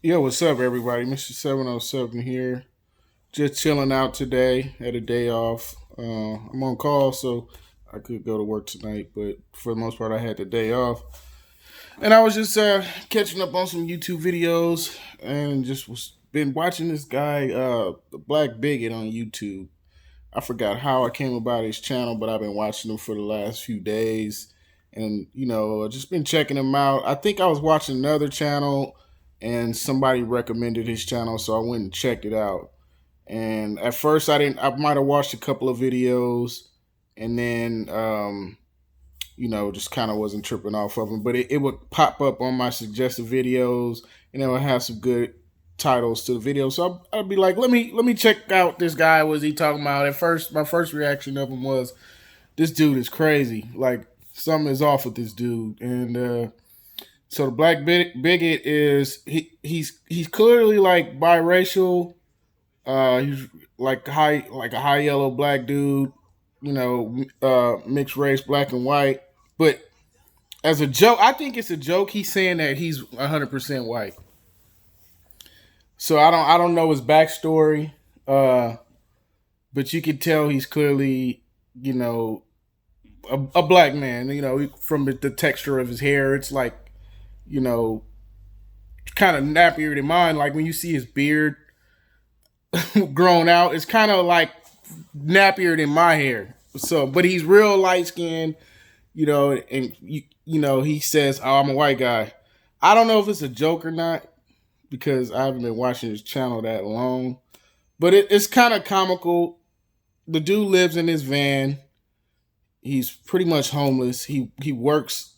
Yo, what's up, everybody? Mr. 707 here. Just chilling out today. Had a day off. I'm on call, so I could go to work tonight, but for the most part, I had the day off. And I was just catching up on some YouTube videos and just was been watching this guy, the Black Bigot on YouTube. I forgot how I came about his channel, but I've been watching him for the last few days. And, I just been checking him out. I think I was watching another channel and somebody recommended his channel, so I went and checked it out. And at first I might have watched a couple of videos and then, just kind of wasn't tripping off of them. But it would pop up on my suggested videos and it would have some good titles to the video. So I'd be like, let me check out this guy. What was he talking about? At first, my first reaction of him was, this dude is crazy. Like something is off with this dude. And so the black bigot is he's clearly like biracial. He's like a high yellow black dude. Mixed race, black and white. But as a joke, I think it's a joke. He's saying that he's 100% white. So I don't know his backstory, but you can tell he's clearly you know a black man. From the texture of his hair, it's like you know kind of nappier than mine. Like when you see his beard grown out, it's kind of like nappier than my hair. So, but he's real light skinned, and he says, "Oh, I'm a white guy." I don't know if it's a joke or not because I haven't been watching his channel that long, but it's kind of comical. The dude lives in his van. He's pretty much homeless. He works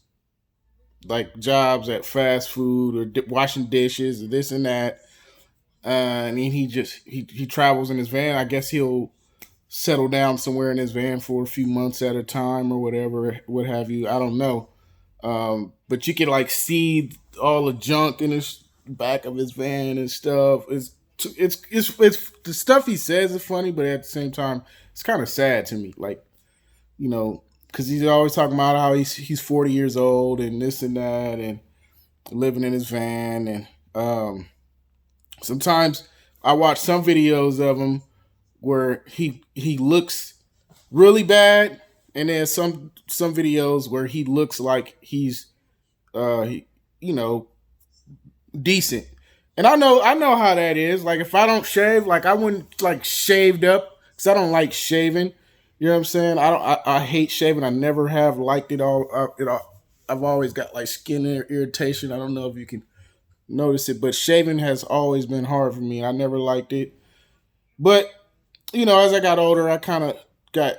like jobs at fast food or washing dishes or this and that. And he travels in his van. I guess he'll settle down somewhere in his van for a few months at a time or whatever, what have you. I don't know. But you can like see all the junk in his back of his van and stuff. It's the stuff he says is funny, but at the same time, it's kind of sad to me. Like, because he's always talking about how he's 40 years old and this and that and living in his van. And sometimes I watch some videos of him where he looks really bad, and then some videos where he looks like he's you know decent. And I know how that is. Like if I don't shave, like I wouldn't like shaved up because I don't like shaving. You know what I'm saying? I hate shaving. I never have liked it all. I've always got like skin irritation. I don't know if you can notice it, but shaving has always been hard for me. I never liked it. But as I got older, I kind of got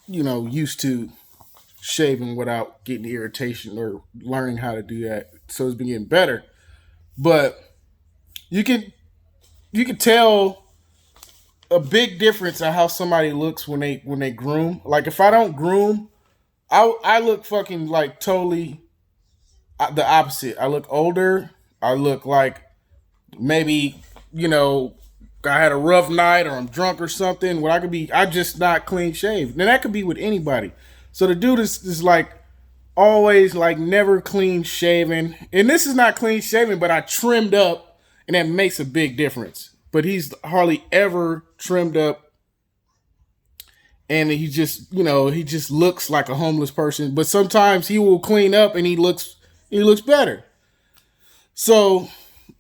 used to shaving without getting irritation or learning how to do that. So it's been getting better. But you can you can tell a big difference on how somebody looks when they groom. Like if I don't groom, I look fucking like totally the opposite. I look older. I look like maybe you know I had a rough night or I'm drunk or something. What I just not clean shaved. Now that could be with anybody. So the dude is like always like never clean shaven, and this is not clean shaven, but I trimmed up, and that makes a big difference. But he's hardly ever trimmed up, and he just looks like a homeless person. But sometimes he will clean up, and he looks better. So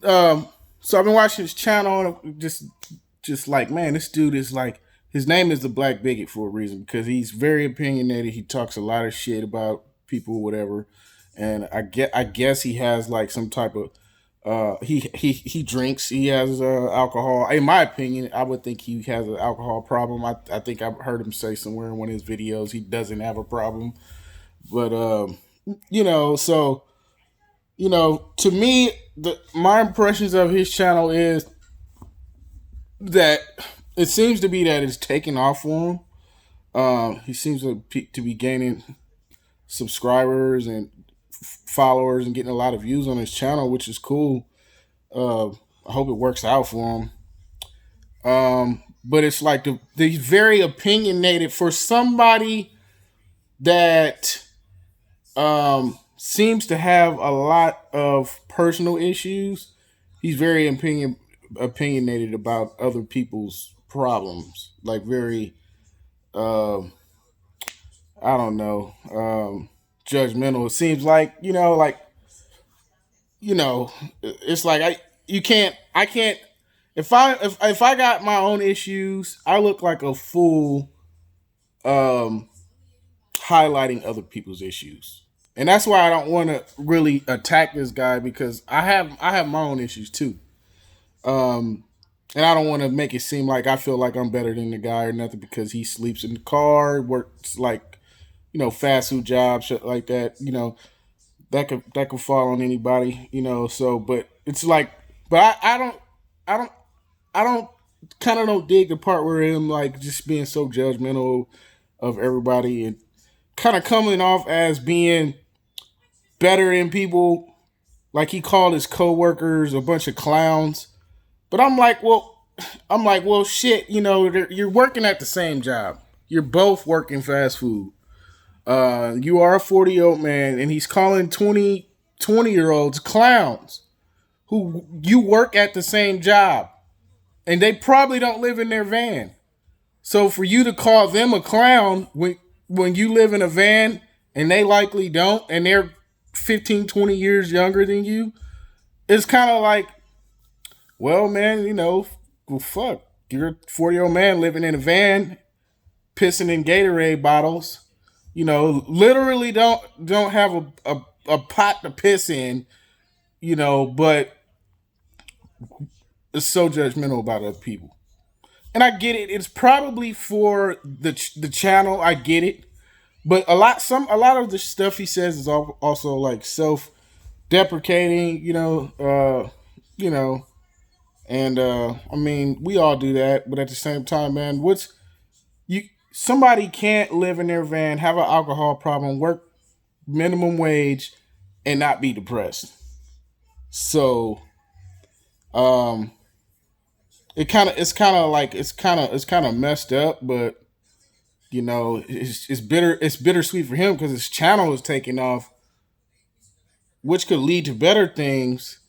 um, so I've been watching his channel, and just like man, this dude is like his name is the Black Bigot for a reason because he's very opinionated. He talks a lot of shit about people, whatever, and I guess he has like some type of he drinks. He has alcohol. In my opinion, I would think he has an alcohol problem. I think I've heard him say somewhere in one of his videos he doesn't have a problem, but so to me, my impressions of his channel is that it seems to be that it's taking off for him. He seems to be gaining subscribers and followers and getting a lot of views on his channel, which is cool. Uh, I hope it works out for him. But it's like he's very opinionated for somebody that seems to have a lot of personal issues. he's very opinionated about other people's problems, like very uh, I don't know, judgmental. It seems like it's like I can't if I got my own issues, I look like a fool um, highlighting other people's issues. And that's why I don't want to really attack this guy because I have my own issues too. Um, and I don't want to make it seem like I feel like I'm better than the guy or nothing because he sleeps in the car, works like fast food jobs, shit like that. That could fall on anybody. So, but it's like, but I don't, I don't kind of don't dig the part where him like just being so judgmental of everybody and kind of coming off as being better than people. Like he called his coworkers a bunch of clowns. But I'm like, well, shit. You're working at the same job. You're both working fast food. You are a 40-year-old man, and he's calling 20-year-olds clowns who you work at the same job, and they probably don't live in their van. So for you to call them a clown when you live in a van and they likely don't, and they're 15, 20 years younger than you, it's kind of like, well, man, well, fuck. You're a 40-year-old man living in a van, pissing in Gatorade bottles. Literally don't have a pot to piss in. But it's so judgmental about other people, and I get it. It's probably for the channel. I get it, but a lot of the stuff he says is also like self deprecating. You know, and I mean we all do that, but at the same time, man, you somebody can't live in their van, have an alcohol problem, work minimum wage, and not be depressed. So, um, it's kind of messed up, but it's bitter. It's bittersweet for him because his channel is taking off, which could lead to better things.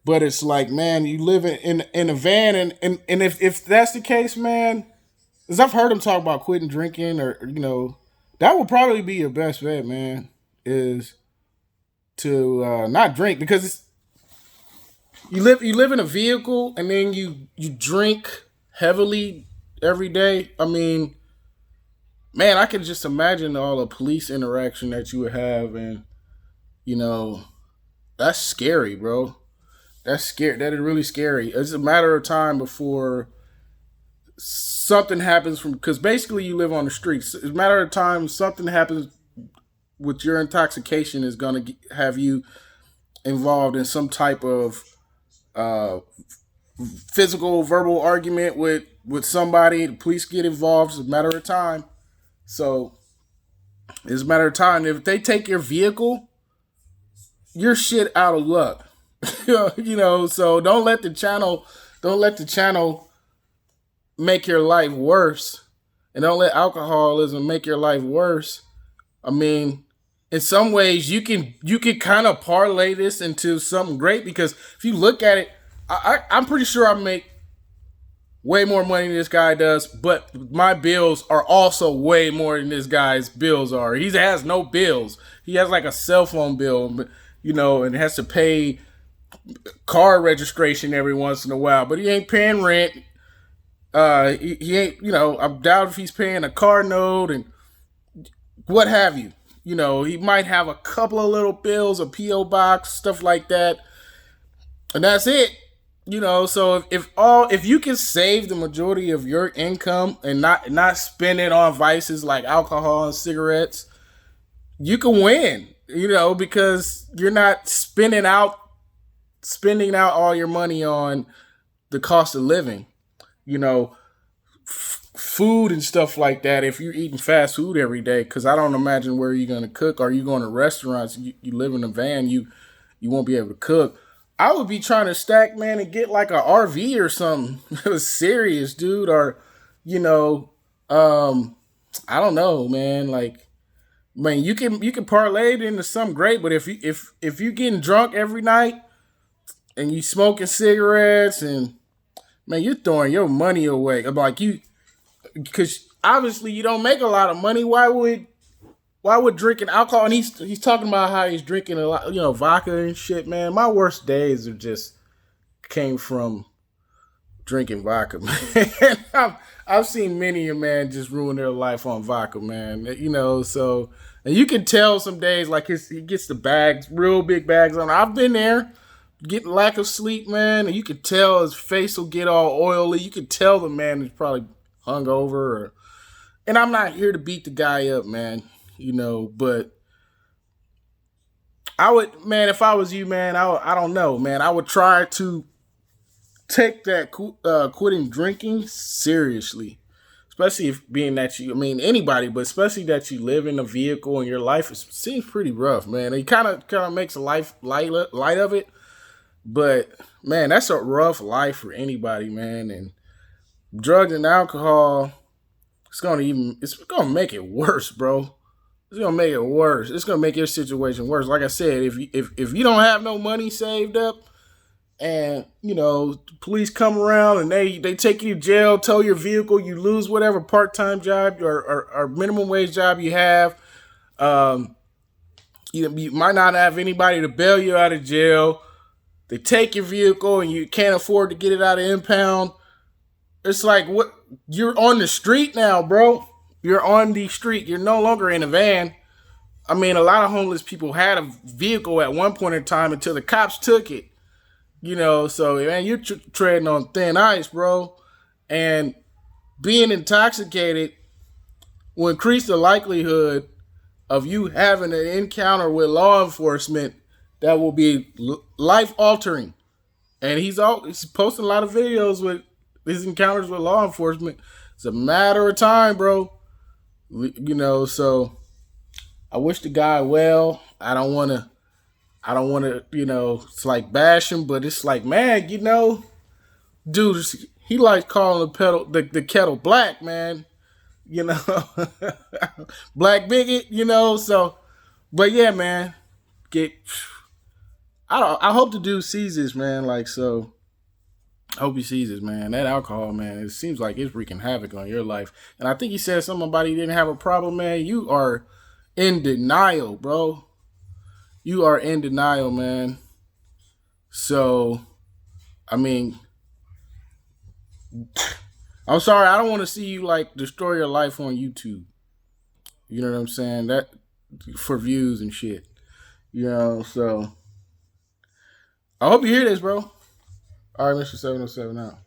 But it's like, man, you live in a van, and if that's the case, man, because I've heard him talk about quitting drinking, or that would probably be your best bet, man. Is to not drink because you live in a vehicle and then you drink heavily every day. I mean, man, I can just imagine all the police interaction that you would have, and you know that's scary, bro. That's scary. That is really scary. It's a matter of time before something happens from because basically you live on the streets. It's a matter of time something happens with your intoxication is going to have you involved in some type of uh, physical, verbal argument with somebody. The police get involved. It's a matter of time. So it's a matter of time. If they take your vehicle, you're shit out of luck. So don't let the channel make your life worse, and don't let alcoholism make your life worse. I mean, in some ways, you can kind of parlay this into something great because if you look at it, I'm pretty sure I make way more money than this guy does, but my bills are also way more than this guy's bills are. He has no bills. He has like a cell phone bill, and has to pay car registration every once in a while, but he ain't paying rent. He ain't, I doubt if he's paying a car note and what have you. He might have a couple of little bills, a PO box, stuff like that, and that's it. So if you can save the majority of your income and not spend it on vices like alcohol and cigarettes, you can win. Because you're not spending out all your money on the cost of living. You know, food and stuff like that. If you're eating fast food every day, because I don't imagine where you're gonna cook. Are you going to restaurants? You live in a van. You won't be able to cook. I would be trying to stack, man, and get like a RV or something. It was serious, dude. Or, you know, um, I don't know, man. Like, man, you can parlay it into something great, but if you getting drunk every night, and you smoking cigarettes, and man, you're throwing your money away. I'm like, you, because obviously you don't make a lot of money. Why would drinking alcohol? And he's talking about how he's drinking a lot, vodka and shit. Man, my worst days are just came from drinking vodka, man. I've seen many a man just ruin their life on vodka, man. So and you can tell some days like he gets the bags, real big bags on. I've been there, getting lack of sleep, man, and you could tell his face will get all oily. You could tell the man is probably hungover. And I'm not here to beat the guy up, man. But I would, man, if I was you, man, I don't know, man. I would try to take that quitting drinking seriously, especially if being that I mean, anybody, but especially that you live in a vehicle and your life seems pretty rough, man. It kind of makes a life light of it, but man, that's a rough life for anybody, man. And drugs and alcohol, it's gonna make it worse, bro. It's gonna make it worse. It's gonna make your situation worse. Like I said, if you don't have no money saved up, and police come around and they take you to jail, tow your vehicle, you lose whatever part-time job or minimum wage job you have. You might not have anybody to bail you out of jail. They take your vehicle and you can't afford to get it out of impound. It's like, what? You're on the street now, bro. You're on the street. You're no longer in a van. I mean, a lot of homeless people had a vehicle at one point in time until the cops took it. So man, you're treading on thin ice, bro. And being intoxicated will increase the likelihood of you having an encounter with law enforcement that will be life altering. And he's posting a lot of videos with his encounters with law enforcement. It's a matter of time, bro. So I wish the guy well. I don't want to, it's like bash him, but it's like, man, dude, he likes calling the kettle black, man. Black bigot, so, but yeah, man, I hope the dude sees this, man. Like, so I hope he sees this, man. That alcohol, man, it seems like it's wreaking havoc on your life. And I think he said something about he didn't have a problem, man. You are in denial, bro. You are in denial, man. So, I mean, I'm sorry. I don't want to see you like destroy your life on YouTube. You know what I'm saying? That for views and shit. So I hope you hear this, bro. All right, Mr. 707 out.